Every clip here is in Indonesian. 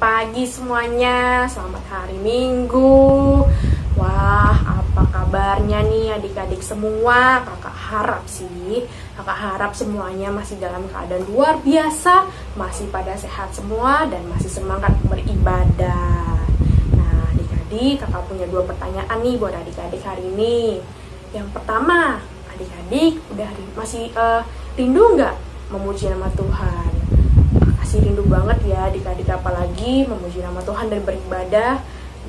pagi semuanya, selamat hari Minggu. Wah, apa kabarnya nih adik-adik semua? Kakak harap semuanya masih dalam keadaan luar biasa, masih pada sehat semua dan masih semangat beribadah. Nah, adik-adik, kakak punya 2 pertanyaan nih buat adik-adik hari ini. Yang pertama, adik-adik masih rindu nggak memuji nama Tuhan? Masih rindu banget ya adik-adik, apalagi memuji nama Tuhan dan beribadah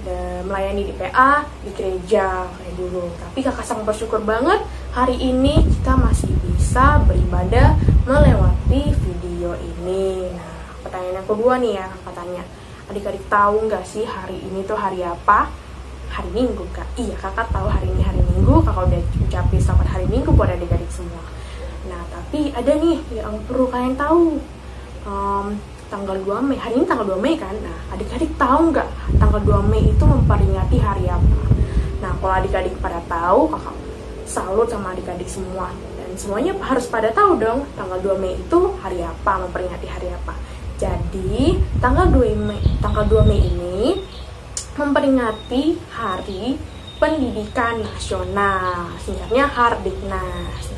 dan melayani di PA, di gereja kayak dulu. Tapi kakak sangat bersyukur banget hari ini kita masih bisa beribadah melewati video ini. Nah, pertanyaan yang kedua nih ya, kakak tanya, adik-adik tahu nggak sih hari ini tuh hari apa? Hari Minggu, Kak. Iya, kakak tahu hari ini hari Minggu. Kakak udah ucapin selamat hari Minggu buat adik-adik semua. Nah, tapi ada nih yang perlu kalian tahu. Tanggal 2 Mei, hari ini tanggal 2 Mei kan? Nah, adik-adik tahu nggak tanggal 2 Mei itu memperingati hari apa? Nah, kalau adik-adik pada tahu, kakak salut sama adik-adik semua. Dan semuanya harus pada tahu dong, tanggal 2 Mei itu hari apa, memperingati hari apa. Jadi, tanggal 2 Mei ini memperingati Hari Pendidikan Nasional, singkatnya Hardiknas.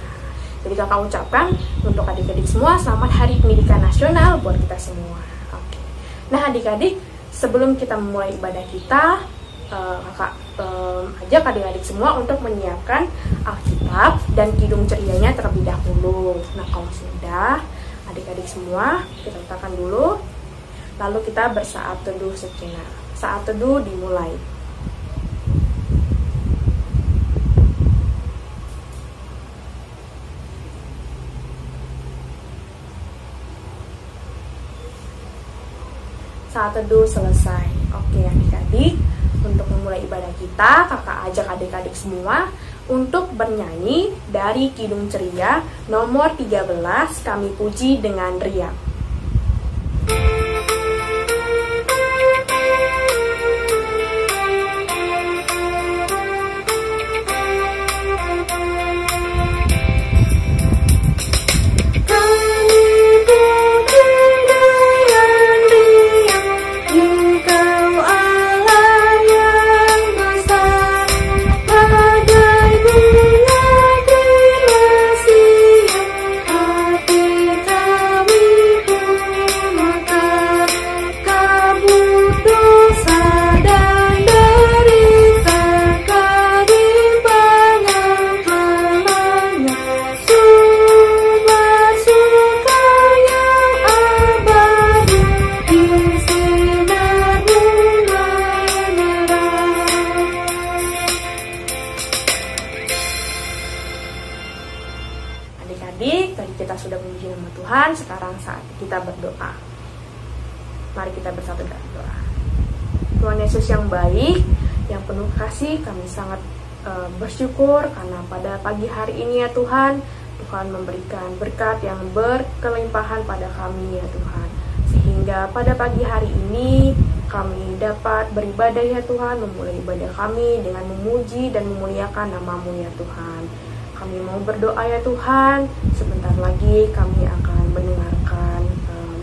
Jadi kakak ucapkan untuk adik-adik semua selamat Hari Pendidikan Nasional buat kita semua. Oke. Nah adik-adik, sebelum kita memulai ibadah kita, kakak ajak adik-adik semua untuk menyiapkan Alkitab dan Kidung Cerianya terlebih dahulu. Nah kalau sudah, adik-adik semua kita letakkan dulu, lalu kita bersaat teduh sejenak. Saat teduh dimulai. Saat teduh selesai. Oke adik-adik, untuk memulai ibadah kita, kakak ajak adik-adik semua untuk bernyanyi dari Kidung Ceria nomor 13, Kami Puji dengan Riang. Adik-adik, tadi kita sudah memuji nama Tuhan, sekarang saat kita berdoa. Mari kita bersatu dalam doa. Tuhan Yesus yang baik, yang penuh kasih, kami sangat bersyukur karena pada pagi hari ini ya Tuhan, Tuhan memberikan berkat yang berkelimpahan pada kami ya Tuhan. Sehingga pada pagi hari ini kami dapat beribadah ya Tuhan, memulai ibadah kami dengan memuji dan memuliakan nama-Mu ya Tuhan. Kami mau berdoa ya Tuhan, sebentar lagi kami akan mendengarkan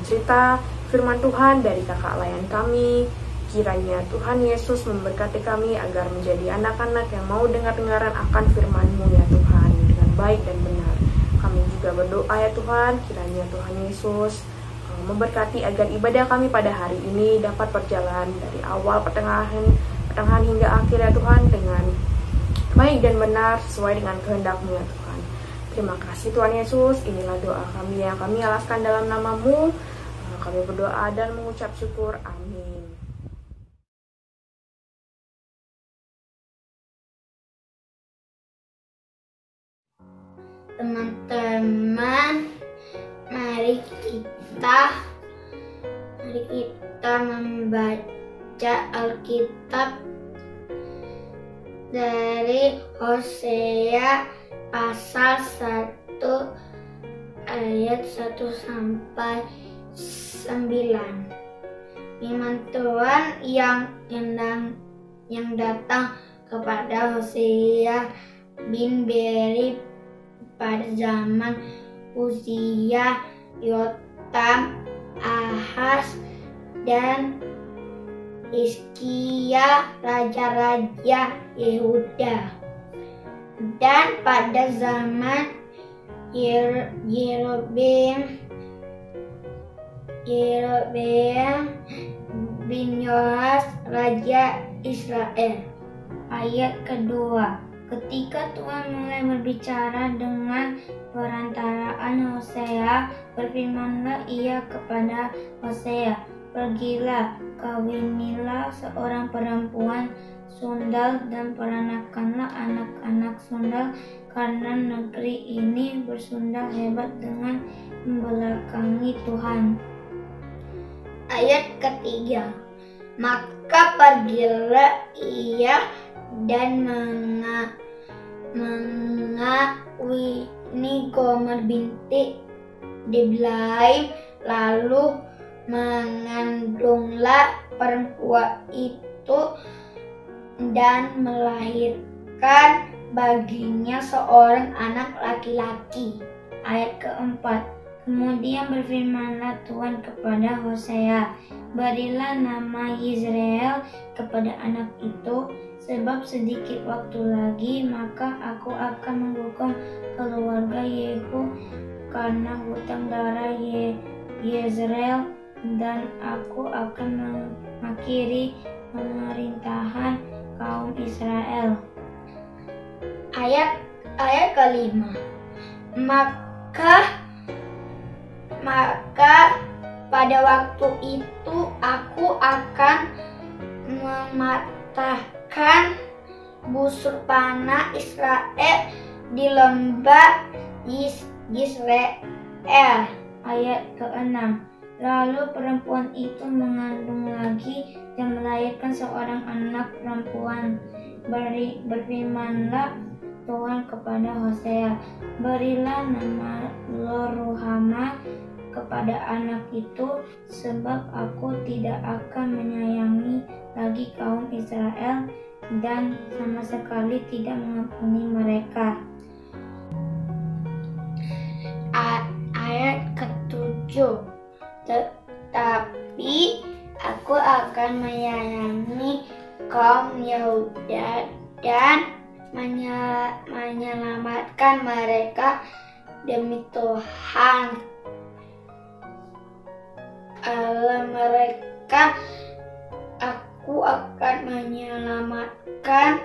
cerita firman Tuhan dari kakak layan kami. Kiranya Tuhan Yesus memberkati kami agar menjadi anak-anak yang mau dengar-dengaran akan firman-Mu ya Tuhan, dengan baik dan benar. Kami juga berdoa ya Tuhan, kiranya Tuhan Yesus memberkati agar ibadah kami pada hari ini dapat berjalan dari awal, pertengahan hingga akhir ya Tuhan, dengan baik dan benar sesuai dengan kehendak-Mu ya Tuhan. Terima kasih Tuhan Yesus, inilah doa kami yang kami alaskan dalam nama-Mu. Kami berdoa dan mengucap syukur. Amin. Teman-teman, mari kita membaca Alkitab dari Hosea pasal 1 ayat 1 sampai 9. Firman Tuhan yang datang kepada Hosea bin Beri pada zaman Uzia, Yotam, Ahaz, dan Hizkia, raja-raja Yehuda. Dan pada zaman Yerobeam bin Yoas, raja Israel. Ayat kedua. Ketika Tuhan mulai berbicara dengan perantaraan Hosea, berfirmanlah ia kepada Hosea, pergilah, kawinilah seorang perempuan sundal dan peranakanlah anak-anak sundal, karena negeri ini bersundal hebat dengan membelakangi Tuhan. Ayat ketiga. Maka pergilah ia dan mengawini Gomer binti Diblaim, lalu mengandunglah perempuan itu dan melahirkan baginya seorang anak laki-laki. Ayat keempat. Kemudian berfirmanlah Tuhan kepada Hosea, berilah nama Yizreel kepada anak itu, sebab sedikit waktu lagi maka aku akan menghukum keluarga Yehu karena hutang darah Yezreel, dan aku akan mengakhiri pemerintahan kaum Israel. Ayat kelima. Maka pada waktu itu aku akan mematahkan busur panah Israel di lembah Yizreel. Ayat ke-6. Lalu perempuan itu mengandung lagi dan melahirkan seorang anak perempuan. Berfirmanlah Tuhan kepada Hosea, berilah nama Lo-ruhama kepada anak itu, sebab aku tidak akan menyayangi lagi kaum Israel dan sama sekali tidak mengampuni mereka. Ayat ke-7. Tetapi aku akan menyayangi kaum Yehuda dan menyelamatkan mereka demi Tuhan Allah mereka. Aku akan menyelamatkan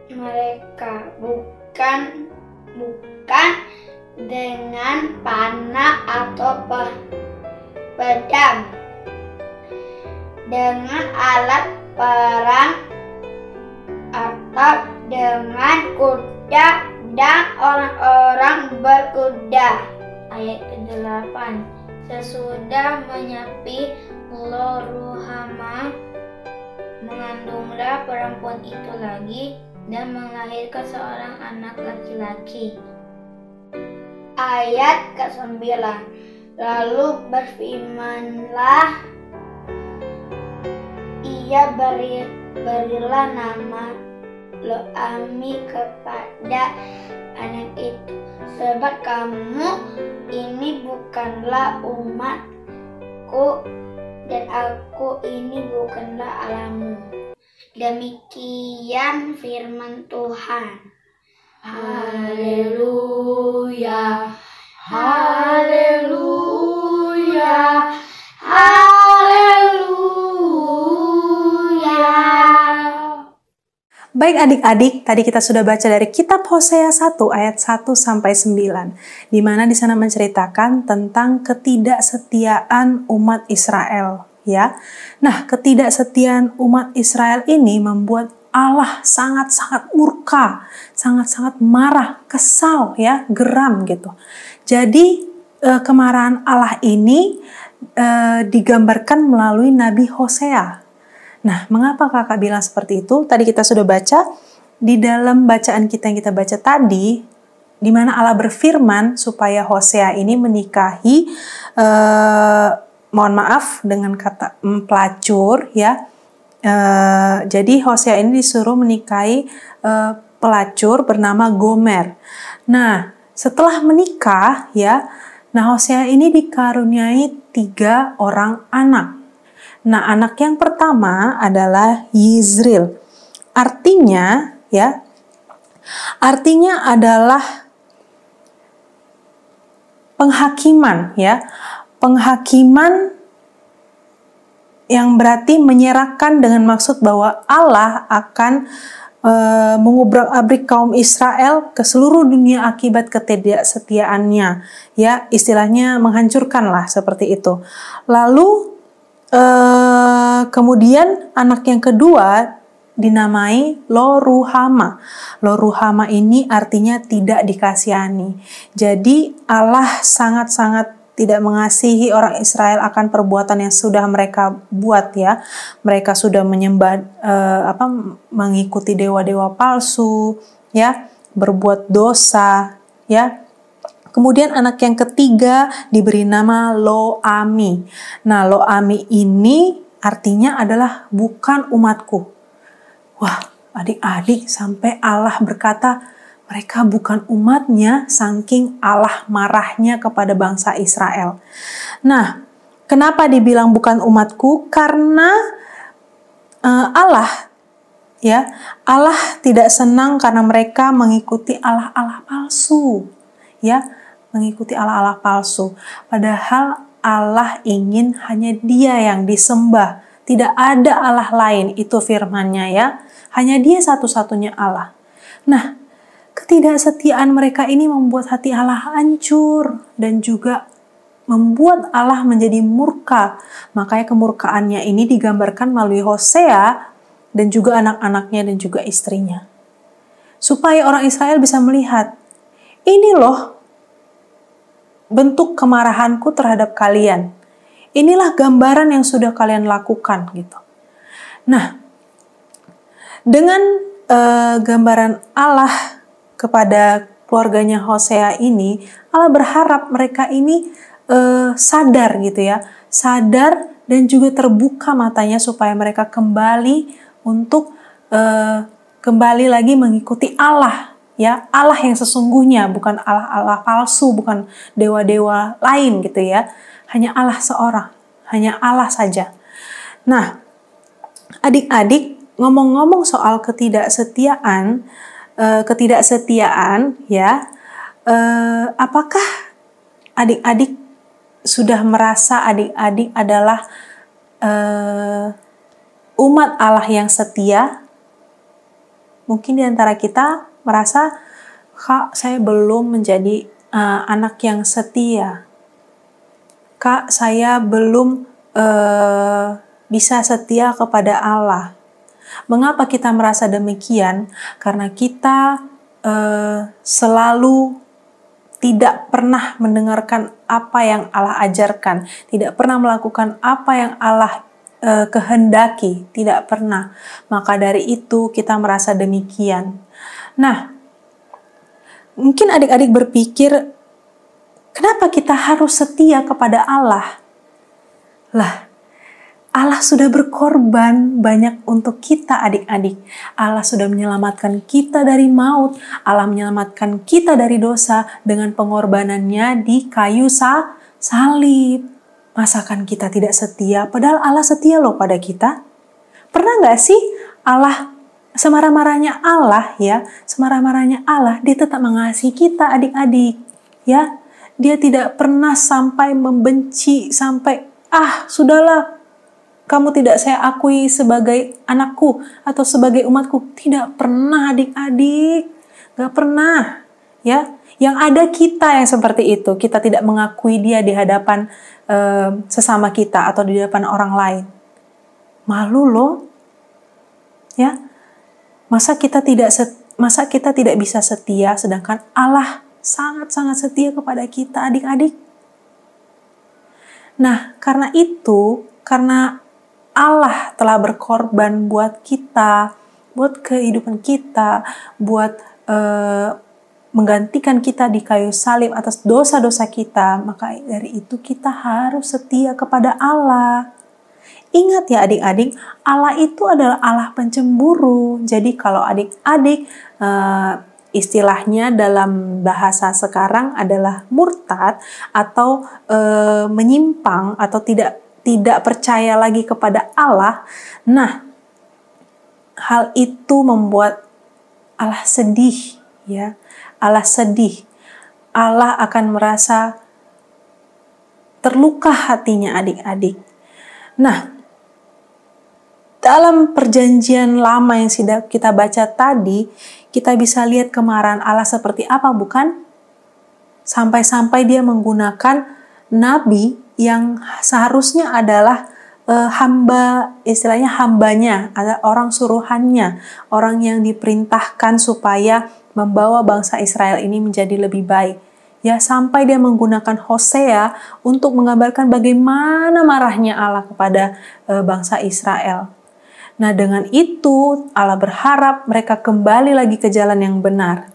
mereka bukan dengan panah atau pedang, dengan alat perang atau dengan kuda dan orang-orang berkuda. Ayat ke-8. Sesudah menyapi Lo-ruhama, mengandunglah perempuan itu lagi dan melahirkan seorang anak laki-laki. Ayat ke-9. Lalu berfirmanlah ia, berilah nama Lo-ami kepada anak itu, sebab kamu ini bukanlah umatku dan aku ini bukanlah Allahmu. Demikian firman Tuhan. Haleluya, haleluya, haleluya. Baik adik-adik, tadi kita sudah baca dari kitab Hosea 1 ayat 1 sampai 9, di mana di sana menceritakan tentang ketidaksetiaan umat Israel, ya. Nah, ketidaksetiaan umat Israel ini membuat Allah sangat-sangat murka, sangat-sangat marah, kesal, ya, geram gitu. Jadi kemarahan Allah ini digambarkan melalui Nabi Hosea. Nah, mengapa kakak bilang seperti itu? Tadi kita sudah baca, di dalam bacaan kita yang kita baca tadi, di mana Allah berfirman supaya Hosea ini menikahi, mohon maaf dengan kata pelacur, ya. Jadi Hosea ini disuruh menikahi pelacur bernama Gomer. Nah, setelah menikah, ya, nah Hosea ini dikaruniai 3 orang anak. Nah, anak yang pertama adalah Yizril. Artinya adalah penghakiman, ya. Penghakiman yang berarti menyerahkan dengan maksud bahwa Allah akan mengubrak-abrik kaum Israel ke seluruh dunia akibat ketidaksetiaannya, ya, istilahnya menghancurkan lah, seperti itu. Lalu kemudian anak yang kedua dinamai Lo-Ruhama. Lo-Ruhama ini artinya tidak dikasihani. Jadi Allah sangat-sangat tidak mengasihi orang Israel akan perbuatan yang sudah mereka buat, ya. Mereka sudah menyembah mengikuti dewa-dewa palsu, ya, berbuat dosa, ya. Kemudian anak yang ketiga diberi nama Lo-Ami. Nah, Lo-Ami ini artinya adalah bukan umatku. Wah, adik-adik, sampai Allah berkata mereka bukan umatnya, saking Allah marahnya kepada bangsa Israel. Nah, kenapa dibilang bukan umatku? Karena Allah tidak senang karena mereka mengikuti Allah-Allah palsu, ya, mengikuti Allah-Allah palsu. Padahal Allah ingin hanya Dia yang disembah, tidak ada Allah lain, itu firman-Nya, ya. Hanya Dia satu-satunya Allah. Nah, ketidaksetiaan mereka ini membuat hati Allah hancur dan juga membuat Allah menjadi murka. Makanya kemurkaannya ini digambarkan melalui Hosea dan juga anak-anaknya dan juga istrinya. Supaya orang Israel bisa melihat, ini loh bentuk kemarahanku terhadap kalian. Inilah gambaran yang sudah kalian lakukan, gitu. Nah, dengan gambaran Allah kepada keluarganya Hosea ini, Allah berharap mereka ini sadar, gitu ya, sadar dan juga terbuka matanya supaya mereka kembali untuk kembali lagi mengikuti Allah, ya, Allah yang sesungguhnya, bukan Allah-Allah palsu, bukan dewa-dewa lain, gitu ya, hanya Allah seorang, hanya Allah saja. Nah, adik-adik, ngomong-ngomong soal ketidaksetiaan, ya, apakah adik-adik sudah merasa adik-adik adalah umat Allah yang setia? Mungkin di antara kita merasa, Kak, saya belum menjadi anak yang setia. Kak, saya belum bisa setia kepada Allah. Mengapa kita merasa demikian? Karena kita selalu tidak pernah mendengarkan apa yang Allah ajarkan, tidak pernah melakukan apa yang Allah kehendaki, tidak pernah. Maka dari itu kita merasa demikian. Nah, mungkin adik-adik berpikir, kenapa kita harus setia kepada Allah? Lah, Allah sudah berkorban banyak untuk kita, adik-adik. Allah sudah menyelamatkan kita dari maut. Allah menyelamatkan kita dari dosa dengan pengorbanannya di kayu salib. Masakan kita tidak setia? Padahal Allah setia loh pada kita. Pernah nggak sih Allah, semarah-marahnya Allah, ya, semarah-marahnya Allah, Dia tetap mengasihi kita, adik-adik, ya. Dia tidak pernah sampai membenci, sampai sudahlah, kamu tidak saya akui sebagai anakku atau sebagai umatku. Tidak pernah, adik-adik. Gak pernah, ya. Yang ada kita yang seperti itu. Kita tidak mengakui Dia di hadapan sesama kita atau di hadapan orang lain. Malu loh, ya. Masa kita tidak bisa setia sedangkan Allah sangat-sangat setia kepada kita, adik-adik. Nah, karena itu, karena Allah telah berkorban buat kita, buat kehidupan kita, buat menggantikan kita di kayu salib atas dosa-dosa kita, maka dari itu kita harus setia kepada Allah. Ingat ya adik-adik, Allah itu adalah Allah pencemburu. Jadi kalau adik-adik istilahnya dalam bahasa sekarang adalah murtad atau menyimpang atau tidak tidak percaya lagi kepada Allah, nah hal itu membuat Allah sedih, ya. Allah sedih. Allah akan merasa terluka hatinya adik-adik. Nah, dalam perjanjian lama yang sudah kita baca tadi, kita bisa lihat kemarahan Allah seperti apa, bukan? Sampai-sampai dia menggunakan nabi yang seharusnya adalah hamba, istilahnya hambanya, ada orang suruhannya, orang yang diperintahkan supaya membawa bangsa Israel ini menjadi lebih baik. Ya, sampai dia menggunakan Hosea untuk menggambarkan bagaimana marahnya Allah kepada bangsa Israel. Nah, dengan itu Allah berharap mereka kembali lagi ke jalan yang benar.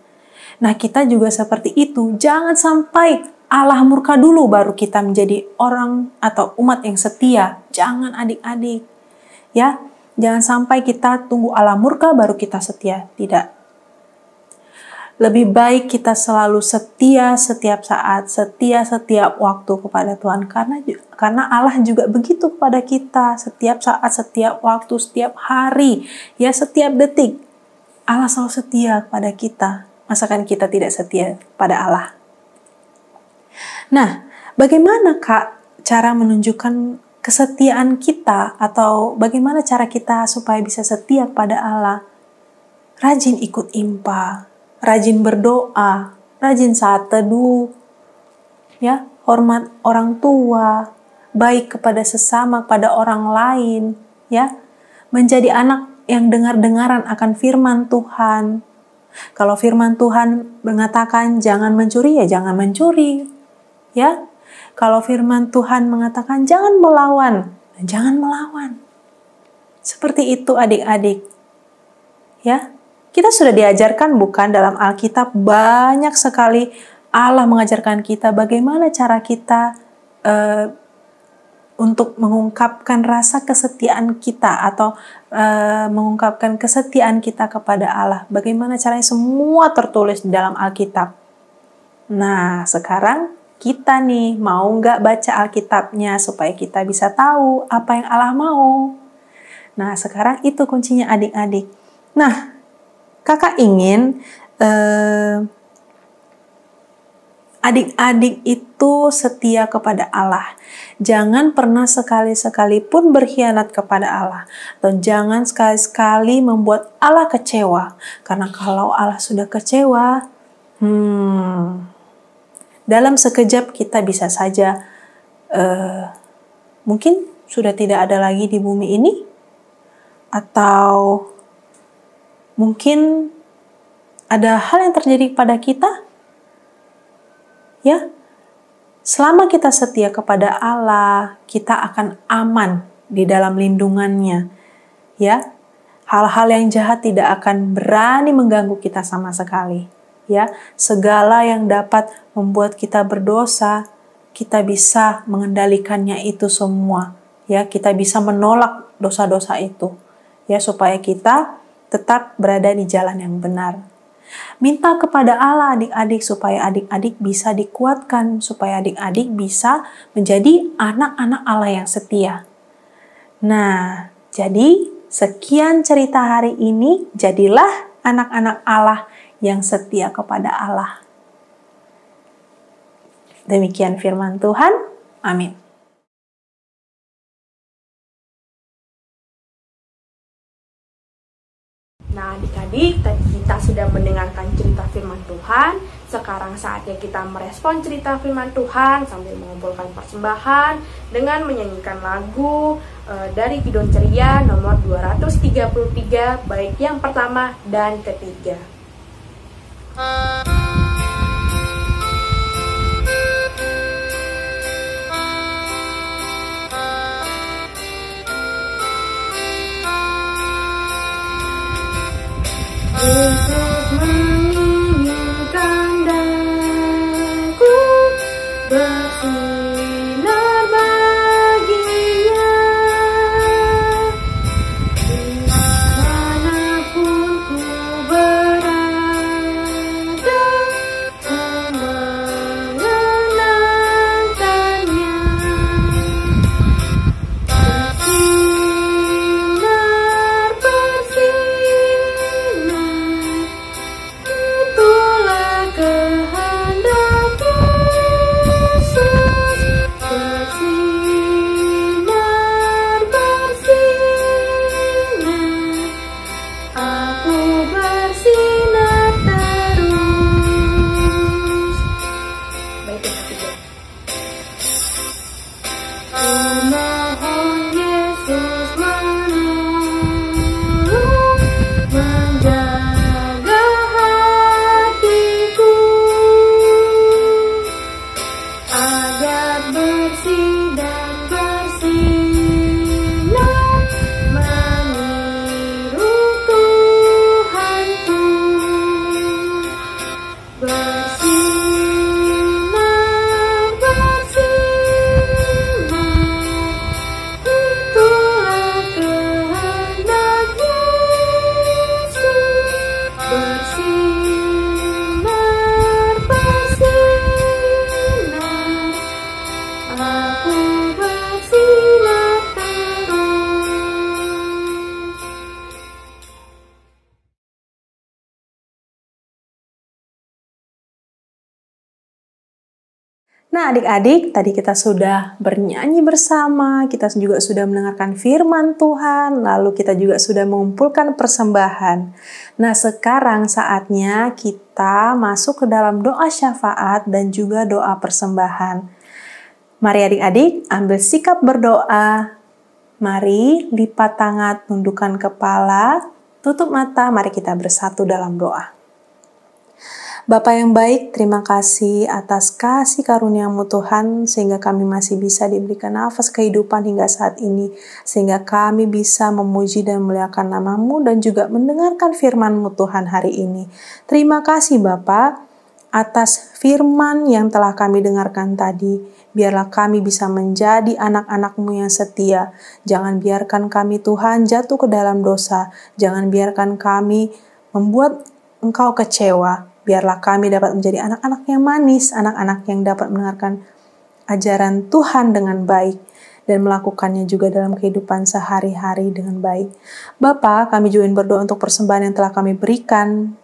Nah, kita juga seperti itu. Jangan sampai Allah murka dulu baru kita menjadi orang atau umat yang setia. Jangan adik-adik. Ya, jangan sampai kita tunggu Allah murka baru kita setia. Tidak. Lebih baik kita selalu setia setiap saat, setia setiap waktu kepada Tuhan. Karena Allah juga begitu kepada kita. Setiap saat, setiap waktu, setiap hari, ya setiap detik. Allah selalu setia kepada kita. Masakan kita tidak setia pada Allah? Nah, bagaimana Kak cara menunjukkan kesetiaan kita, atau bagaimana cara kita supaya bisa setia kepada Allah? Rajin ikut impa, rajin berdoa, rajin saat teduh, ya, hormat orang tua, baik kepada sesama, kepada orang lain, ya, menjadi anak yang dengar-dengaran akan firman Tuhan. Kalau firman Tuhan mengatakan jangan mencuri, ya jangan mencuri. Ya, kalau firman Tuhan mengatakan jangan melawan, jangan melawan. Seperti itu adik-adik. Ya, kita sudah diajarkan bukan dalam Alkitab, banyak sekali Allah mengajarkan kita bagaimana cara kita untuk mengungkapkan rasa kesetiaan kita, atau mengungkapkan kesetiaan kita kepada Allah. Bagaimana caranya, semua tertulis di dalam Alkitab. Nah, sekarang kita nih, mau nggak baca Alkitabnya supaya kita bisa tahu apa yang Allah mau? Nah, sekarang itu kuncinya adik-adik. Nah, kakak ingin adik-adik itu setia kepada Allah. Jangan pernah sekali-sekali pun berkhianat kepada Allah. Dan jangan sekali-sekali membuat Allah kecewa. Karena kalau Allah sudah kecewa, dalam sekejap kita bisa saja mungkin sudah tidak ada lagi di bumi ini, atau mungkin ada hal yang terjadi pada kita. Ya, selama kita setia kepada Allah, kita akan aman di dalam lindungannya. Ya, hal-hal yang jahat tidak akan berani mengganggu kita sama sekali. Ya, segala yang dapat membuat kita berdosa, kita bisa mengendalikannya itu semua. Ya, kita bisa menolak dosa-dosa itu. Ya, supaya kita tetap berada di jalan yang benar. Minta kepada Allah adik-adik supaya adik-adik bisa dikuatkan, supaya adik-adik bisa menjadi anak-anak Allah yang setia. Nah, jadi sekian cerita hari ini, jadilah anak-anak Allah yang setia kepada Allah. Demikian firman Tuhan. Amin. Nah, adik-adik, tadi kita sudah mendengarkan cerita firman Tuhan. Sekarang saatnya kita merespon cerita firman Tuhan sambil mengumpulkan persembahan dengan menyanyikan lagu dari Kidung Ceria nomor 233, baik yang pertama dan ketiga. Untuk menginginkan daku bersinar baginya, dimanapun ku berada, ku mengenangkannya. Nah, adik-adik, tadi kita sudah bernyanyi bersama, kita juga sudah mendengarkan firman Tuhan, lalu kita juga sudah mengumpulkan persembahan. Nah, sekarang saatnya kita masuk ke dalam doa syafaat dan juga doa persembahan. Mari adik-adik, ambil sikap berdoa. Mari lipat tangan, tundukkan kepala, tutup mata, mari kita bersatu dalam doa. Bapa yang baik, terima kasih atas kasih karunia-Mu Tuhan, sehingga kami masih bisa diberikan nafas kehidupan hingga saat ini, sehingga kami bisa memuji dan memuliakan nama-Mu dan juga mendengarkan firman-Mu Tuhan hari ini. Terima kasih Bapa atas firman yang telah kami dengarkan tadi. Biarlah kami bisa menjadi anak-anak-Mu yang setia. Jangan biarkan kami Tuhan jatuh ke dalam dosa. Jangan biarkan kami membuat Engkau kecewa. Biarlah kami dapat menjadi anak-anak yang manis, anak-anak yang dapat mendengarkan ajaran Tuhan dengan baik dan melakukannya juga dalam kehidupan sehari-hari dengan baik. Bapa, kami juga berdoa untuk persembahan yang telah kami berikan.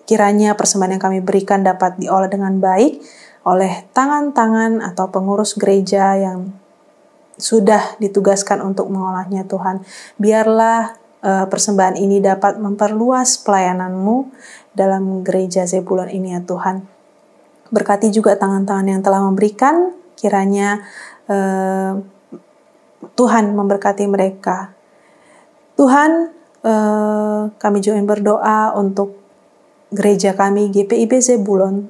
Kiranya persembahan yang kami berikan dapat diolah dengan baik oleh tangan-tangan atau pengurus gereja yang sudah ditugaskan untuk mengolahnya Tuhan. Biarlah persembahan ini dapat memperluas pelayanan-Mu dalam gereja Zebulon ini ya Tuhan. Berkati juga tangan-tangan yang telah memberikan, kiranya Tuhan memberkati mereka. Tuhan, kami juga berdoa untuk gereja kami GPIB Zebulon.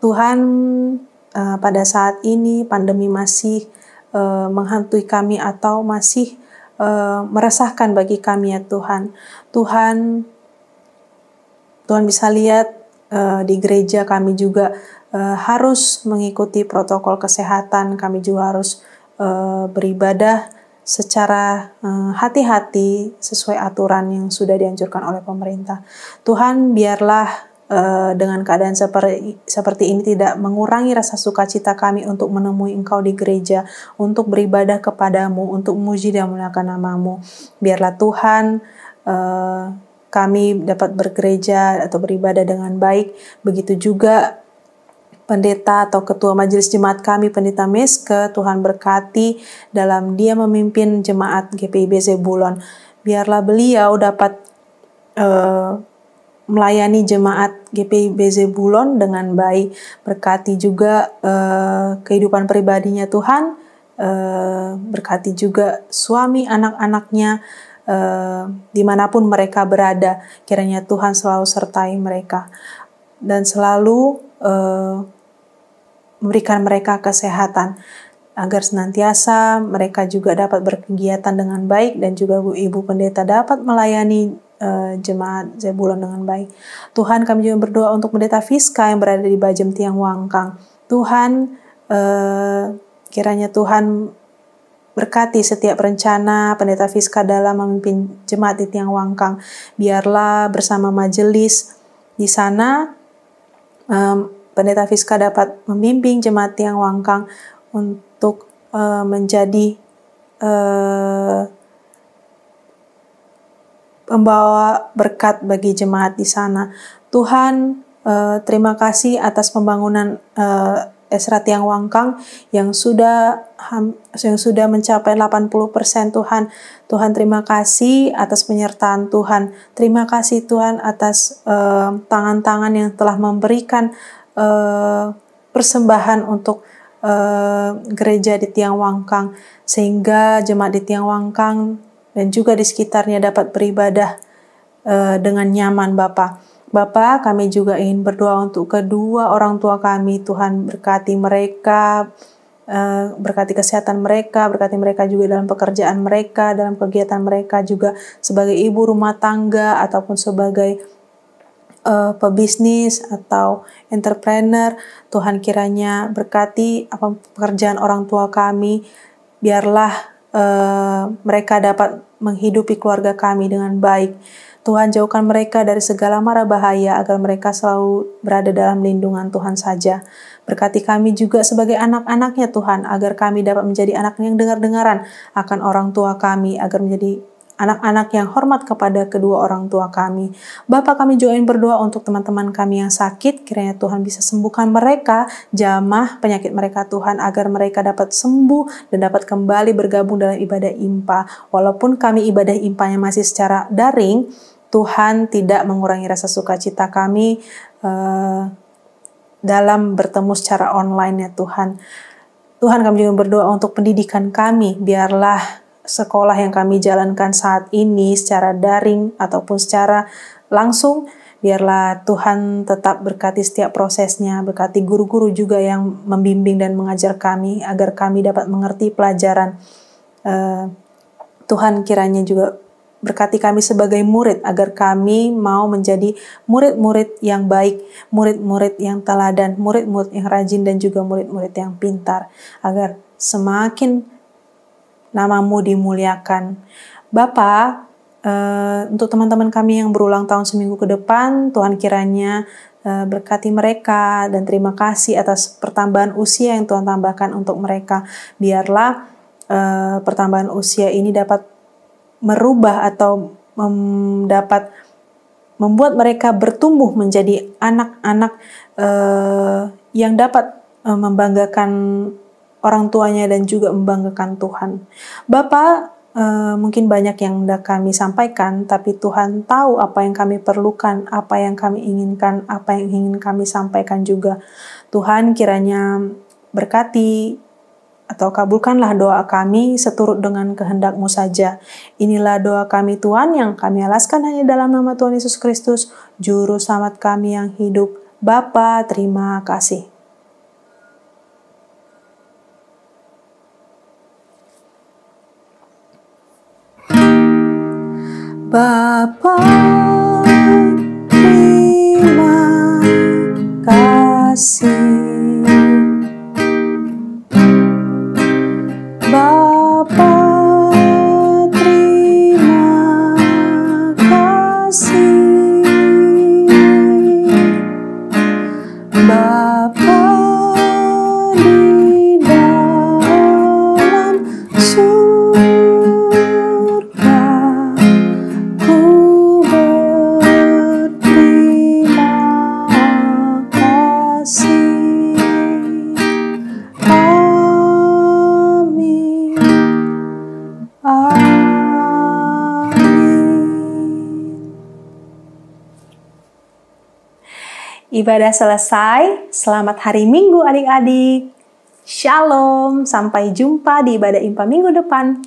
Tuhan, pada saat ini pandemi masih menghantui kami atau masih meresahkan bagi kami ya Tuhan. Tuhan bisa lihat di gereja kami juga harus mengikuti protokol kesehatan. Kami juga harus beribadah secara hati-hati sesuai aturan yang sudah dianjurkan oleh pemerintah. Tuhan, biarlah dengan keadaan seperti ini tidak mengurangi rasa sukacita kami untuk menemui Engkau di gereja, untuk beribadah kepadamu, untuk memuji dan memuliakan nama-Mu. Biarlah Tuhan kami dapat bergereja atau beribadah dengan baik. Begitu juga pendeta atau ketua majelis jemaat kami, Pendeta Meske, Tuhan berkati dalam dia memimpin jemaat GPIB Zebulon. Biarlah beliau dapat melayani jemaat GPIB Zebulon dengan baik. Berkati juga kehidupan pribadinya Tuhan, berkati juga suami anak-anaknya, dimanapun mereka berada. Kiranya Tuhan selalu sertai mereka dan selalu memberikan mereka kesehatan, agar senantiasa mereka juga dapat berkegiatan dengan baik dan juga Ibu Pendeta dapat melayani jemaat Zebulon dengan baik. Tuhan, kami juga berdoa untuk Pendeta Fiska yang berada di Bajem Tiang Wangkang. Tuhan, kiranya Tuhan berkati setiap rencana Pendeta Fiska dalam memimpin jemaat di Tiang Wangkang. Biarlah bersama majelis di sana Pendeta Fiska dapat membimbing jemaat Tiang Wangkang untuk menjadi pembawa berkat bagi jemaat di sana. Tuhan, terima kasih atas pembangunan Esra Tiang Wangkang yang sudah mencapai 80% Tuhan. Tuhan, terima kasih atas penyertaan Tuhan. Terima kasih Tuhan atas tangan-tangan yang telah memberikan persembahan untuk gereja di Tiang Wangkang, sehingga jemaat di Tiang Wangkang dan juga di sekitarnya dapat beribadah dengan nyaman Bapa. Bapa, kami juga ingin berdoa untuk kedua orang tua kami. Tuhan berkati mereka, berkati kesehatan mereka, berkati mereka juga dalam pekerjaan mereka, dalam kegiatan mereka juga sebagai ibu rumah tangga ataupun sebagai pebisnis atau entrepreneur. Tuhan kiranya berkati pekerjaan orang tua kami. Biarlah mereka dapat menghidupi keluarga kami dengan baik. Tuhan, jauhkan mereka dari segala mara bahaya agar mereka selalu berada dalam lindungan Tuhan saja. Berkati kami juga sebagai anak-anaknya Tuhan, agar kami dapat menjadi anak yang dengar-dengaran akan orang tua kami, agar menjadi anak-anak yang hormat kepada kedua orang tua kami. Bapa, kami juga ingin berdoa untuk teman-teman kami yang sakit, kiranya Tuhan bisa sembuhkan mereka, jamah penyakit mereka Tuhan, agar mereka dapat sembuh dan dapat kembali bergabung dalam ibadah IMPA. Walaupun kami ibadah IMPA-nya masih secara daring, Tuhan tidak mengurangi rasa sukacita kami dalam bertemu secara online ya Tuhan. Tuhan, kami juga berdoa untuk pendidikan kami, biarlah sekolah yang kami jalankan saat ini secara daring ataupun secara langsung, biarlah Tuhan tetap berkati setiap prosesnya, berkati guru-guru juga yang membimbing dan mengajar kami, agar kami dapat mengerti pelajaran. Tuhan kiranya juga berkati kami sebagai murid, agar kami mau menjadi murid-murid yang baik, murid-murid yang teladan, murid-murid yang rajin, dan juga murid-murid yang pintar, agar semakin Namamu dimuliakan. Bapa, untuk teman-teman kami yang berulang tahun seminggu ke depan, Tuhan kiranya berkati mereka, dan terima kasih atas pertambahan usia yang Tuhan tambahkan untuk mereka. Biarlah pertambahan usia ini dapat merubah atau dapat membuat mereka bertumbuh menjadi anak-anak yang dapat membanggakan orang tuanya dan juga membanggakan Tuhan. Bapa, mungkin banyak yang sudah kami sampaikan, tapi Tuhan tahu apa yang kami perlukan, apa yang kami inginkan, apa yang ingin kami sampaikan juga. Tuhan kiranya berkati atau kabulkanlah doa kami seturut dengan kehendak-Mu saja. Inilah doa kami Tuhan, yang kami alaskan hanya dalam nama Tuhan Yesus Kristus, Juru Selamat kami yang hidup. Bapa, terima kasih. Bapa, terima kasih. Bapa, terima kasih. Bapa di dalam surga, ku berterima kasih. Amin. Amin. Ibadah selesai. Selamat hari Minggu adik-adik. Shalom. Sampai jumpa di ibadah IMPA minggu depan.